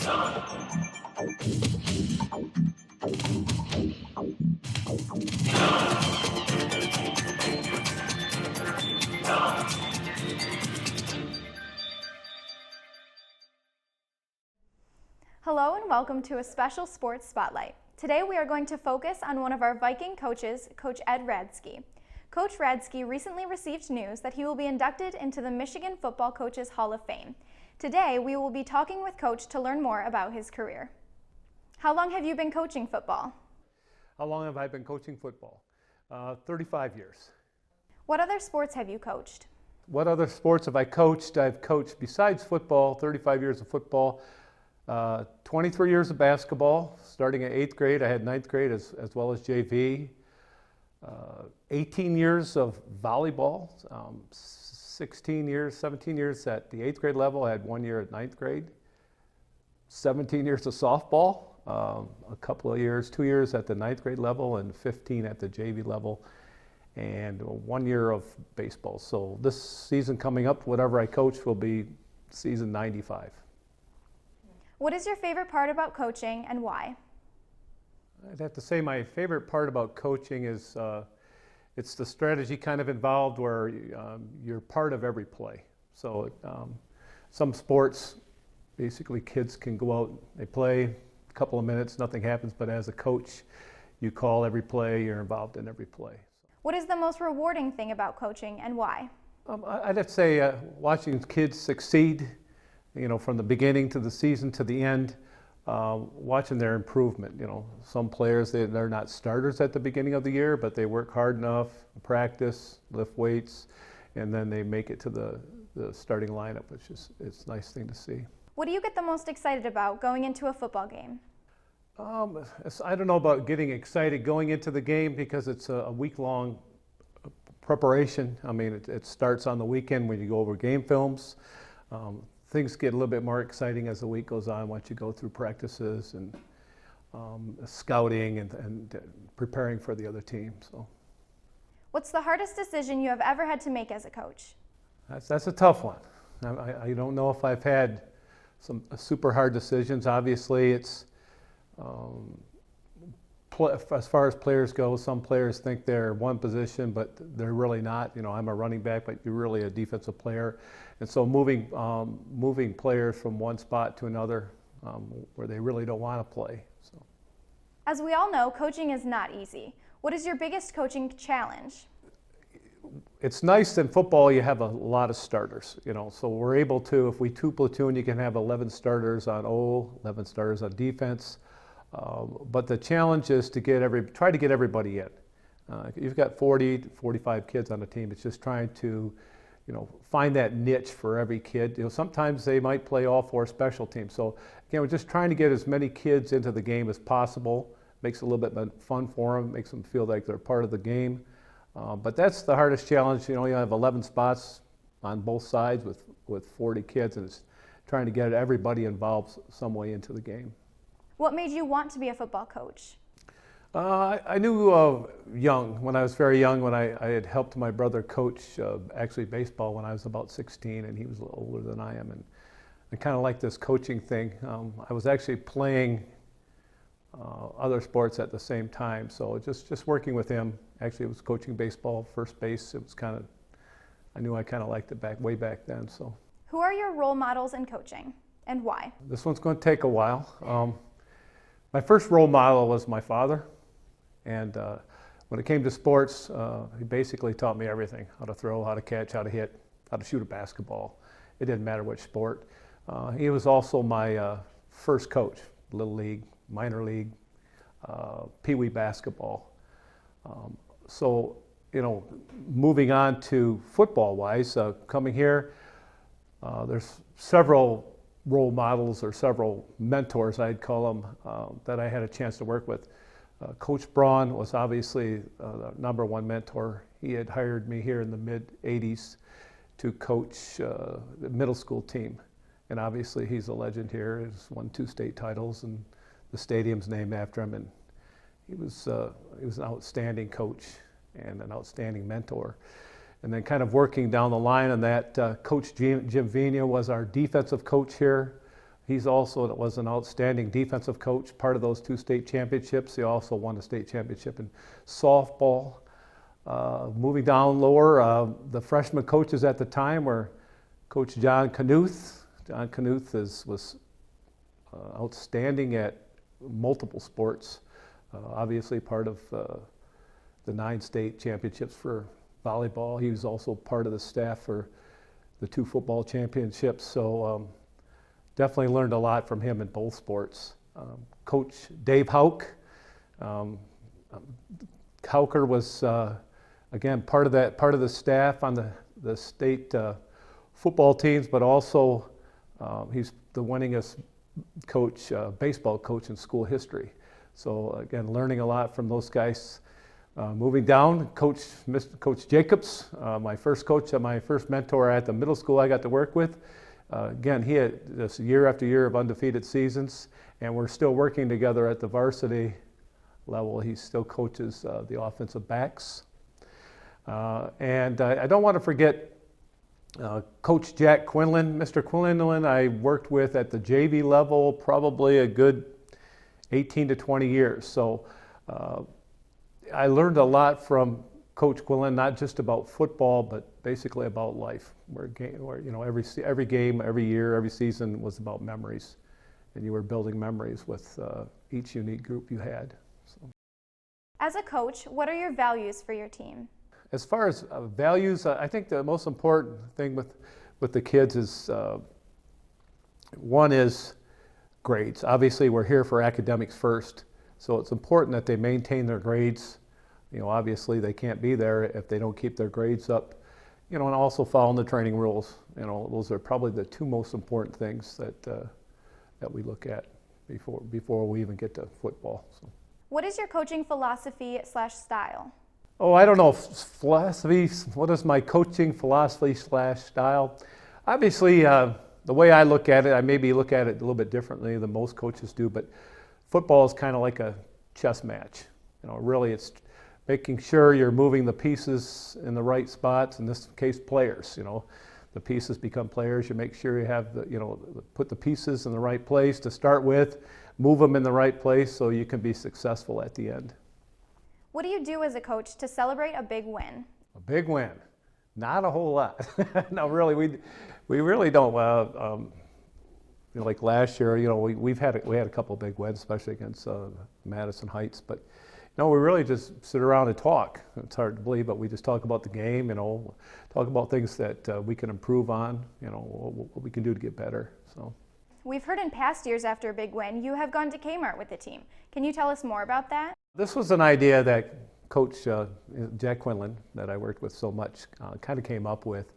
Hello and welcome to a special sports spotlight. Today we are going to focus on one of our Viking coaches, Coach Ed Radske. Coach Radske recently received news that he will be inducted into the Michigan Football Coaches Hall of Fame. Today we will be talking with Coach to learn more about his career. How long have you been coaching football? How long have I been coaching football? 35 years. What other sports have you coached? What other sports have I coached? I've coached, besides football, 35 years of football, 23 years of basketball, starting at 8th grade. I had 9th grade as well as JV. 18 years of volleyball, 17 years at the 8th grade level. I had 1 year at 9th grade. 17 years of softball, a couple of years, 2 years at the 9th grade level and 15 at the JV level, and 1 year of baseball. So this season coming up, whatever I coach will be season 95. What is your favorite part about coaching and why? I'd have to say my favorite part about coaching is it's the strategy kind of involved where you're part of every play. So some sports, basically kids can go out, they play a couple of minutes, nothing happens, but as a coach, you call every play, you're involved in every play. What is the most rewarding thing about coaching and why? I'd have to say watching kids succeed, you know, from the beginning to the season to the end, watching their improvement. You know, some players, they're not starters at the beginning of the year, but they work hard enough, practice, lift weights, and then they make it to the starting lineup, which is it's a nice thing to see. What do you get the most excited about going into a football game? I don't know about getting excited going into the game because it's a week-long preparation. I mean, it starts on the weekend when you go over game films. Things get a little bit more exciting as the week goes on once you go through practices and scouting and preparing for the other team. So, what's the hardest decision you have ever had to make as a coach? That's a tough one. I don't know if I've had some super hard decisions. Obviously, it's as far as players go, some players think they're one position, but they're really not. You know, I'm a running back, but you're really a defensive player. And so moving players from one spot to another where they really don't want to play. So, as we all know, coaching is not easy. What is your biggest coaching challenge? It's nice in football you have a lot of starters, you know, so we're able to, if we two platoon, you can have 11 starters on O, 11 starters on defense. But the challenge is to try to get everybody in. You've got 40 to 45 kids on the team. It's just trying to, you know, find that niche for every kid. You know, sometimes they might play all 4 special teams. So again, we're just trying to get as many kids into the game as possible. Makes it a little bit fun for them. Makes them feel like they're part of the game. But that's the hardest challenge. You know, you have 11 spots on both sides with 40 kids, and it's trying to get everybody involved some way into the game. What made you want to be a football coach? I knew when I was very young, when I had helped my brother coach actually baseball when I was about 16, and he was a little older than I am, and I kind of liked this coaching thing. I was actually playing other sports at the same time, so just working with him. Actually, it was coaching baseball, first base. It was kind of, I knew I kind of liked it way back then. So, who are your role models in coaching, and why? This one's going to take a while. My first role model was my father, and when it came to sports, he basically taught me everything: how to throw, how to catch, how to hit, how to shoot a basketball. It didn't matter which sport. He was also my first coach, little league, minor league, pee wee basketball. So, you know, moving on to football-wise, coming here, there's several role models or several mentors, I'd call them, that I had a chance to work with. Coach Braun was obviously the #1 mentor. He had hired me here in the mid-'80s to coach the middle school team. And obviously he's a legend here. He's won 2 state titles, and the stadium's named after him. And he was an outstanding coach and an outstanding mentor. And then kind of working down the line on that, Coach Jim Vina was our defensive coach here. He's also was an outstanding defensive coach, part of those 2 state championships. He also won a state championship in softball. Moving down lower, the freshman coaches at the time were Coach John Knuth. John Knuth was outstanding at multiple sports. Obviously part of the 9 state championships for volleyball. He was also part of the staff for the 2 football championships. So definitely learned a lot from him in both sports. Coach Dave Hauk. Hauker was again part of the staff on the state football teams, but also he's the winningest coach, baseball coach in school history. So again, learning a lot from those guys. Moving down, Coach Jacobs, my first coach, my first mentor at the middle school I got to work with. Again, he had this year after year of undefeated seasons, and we're still working together at the varsity level. He still coaches the offensive backs. And I don't want to forget Coach Jack Quinlan. Mr. Quinlan I worked with at the JV level probably a good 18 to 20 years. So I learned a lot from Coach Quinlan, not just about football, but basically about life. Where you know, every game, every year, every season was about memories, and you were building memories with each unique group you had. So. As a coach, what are your values for your team? As far as values, I think the most important thing with the kids is one is grades. Obviously, we're here for academics first. So it's important that they maintain their grades. You know, obviously they can't be there if they don't keep their grades up. You know, and also following the training rules. You know, those are probably the 2 most important things that we look at before we even get to football. So. What is your coaching philosophy/style? Oh, I don't know, philosophy. What is my coaching philosophy/style? Obviously, the way I look at it, I maybe look at it a little bit differently than most coaches do, but football is kind of like a chess match. You know, really it's making sure you're moving the pieces in the right spots, in this case players. You know, the pieces become players. You make sure you have put the pieces in the right place to start with, move them in the right place so you can be successful at the end. What do you do as a coach to celebrate a big win? A big win? Not a whole lot. No, really, we really don't. You know, like last year, you know, we had a couple of big wins, especially against Madison Heights. But no, we really just sit around and talk. It's hard to believe, but we just talk about the game. You know, talk about things that we can improve on. You know, what we can do to get better. So. We've heard in past years after a big win, you have gone to Kmart with the team. Can you tell us more about that? This was an idea that Coach Jack Quinlan, that I worked with so much, kind of came up with.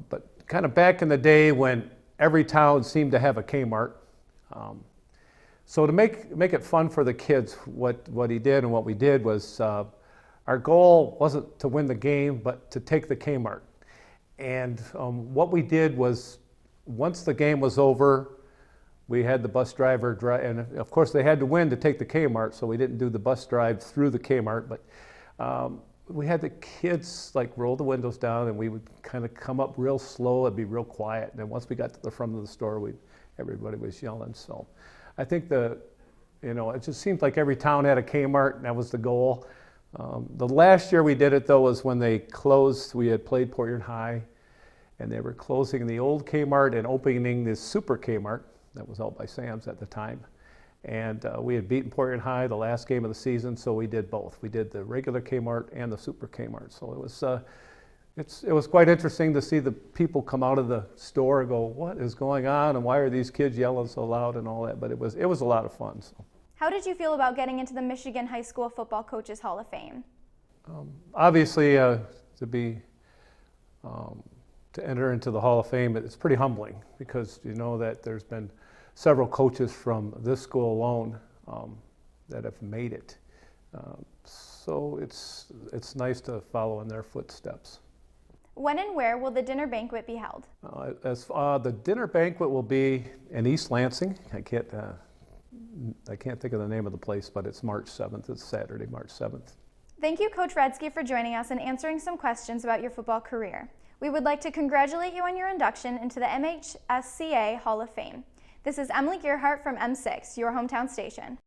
But kind of back in the day when every town seemed to have a Kmart. So to make it fun for the kids, what he did and what we did was our goal wasn't to win the game, but to take the Kmart. And what we did was, once the game was over, we had the bus driver drive, and of course they had to win to take the Kmart, so we didn't do the bus drive through the Kmart, but we had the kids like roll the windows down, and we would kind of come up real slow. It'd be real quiet, and then once we got to the front of the store, everybody was yelling. So I think it just seemed like every town had a Kmart, and that was the goal. The last year we did it though was when they closed. We had played Port Huron High, and they were closing the old Kmart and opening this super Kmart that was out by Sam's at the time. And we had beaten Port Huron High the last game of the season, so we did both. We did the regular Kmart and the super Kmart. So it was quite interesting to see the people come out of the store and go, "What is going on? And why are these kids yelling so loud?" and all that. But it was a lot of fun. So. How did you feel about getting into the Michigan High School Football Coaches Hall of Fame? Obviously, to enter into the Hall of Fame, it's pretty humbling because you know that there's been several coaches from this school alone that have made it. So it's nice to follow in their footsteps. When and where will the dinner banquet be held? The dinner banquet will be in East Lansing. I can't think of the name of the place, but it's March 7th. It's Saturday, March 7th. Thank you, Coach Radske, for joining us and answering some questions about your football career. We would like to congratulate you on your induction into the MHSCA Hall of Fame. This is Emily Gearhart from M6, your hometown station.